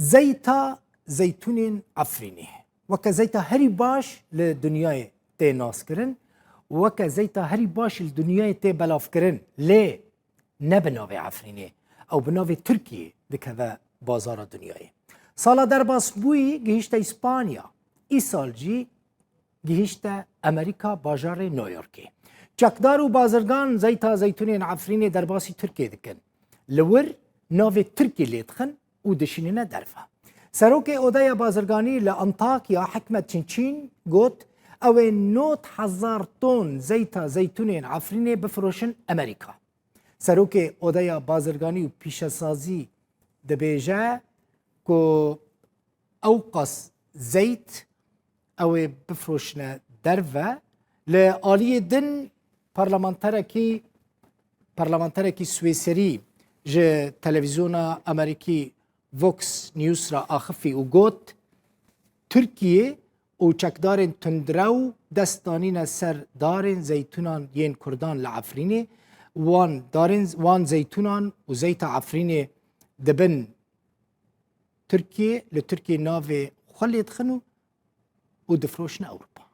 زيتا زيتون عفريني وكا زيتا هري باش لدنياي تي ناس كرن وكا زيتا هري باش لدنياي تي بلاف كرن ليه نبناوي عفريني او بناوي تركيا دكذا بازار دنياي سالا درباس بوي جهشتا اسبانيا ای سال جی گهشتا امریکا باجار نيويوركي چکدار و بازرگان زيتا زيتونين عفريني درباسي تركيا دكن لور ناوي تركيا ليتخن و دشينينا درفا سروكي اودايا بازرگاني لانطاكيا حكمة تشنشين قوت او 9,000 طن زيتا زيتونين عفريني بفروشن امريكا سروكي اودايا بازرگاني و پیشسازي دبيجا كو اوقس زيت او بفروشنا درفا لآلية دن پارلمانتركي سويسري جه تلفزيونا امريكي فوكس نيوز را آخفي و قوت تركيا و چکدارن تندرو دستانين سر دارن زيتونان ين كردان لعفريني وان زيتونان و زيت عفريني دبن تركيا لتركيا نافي خلي يدخنوا ودفروشنا أوروبا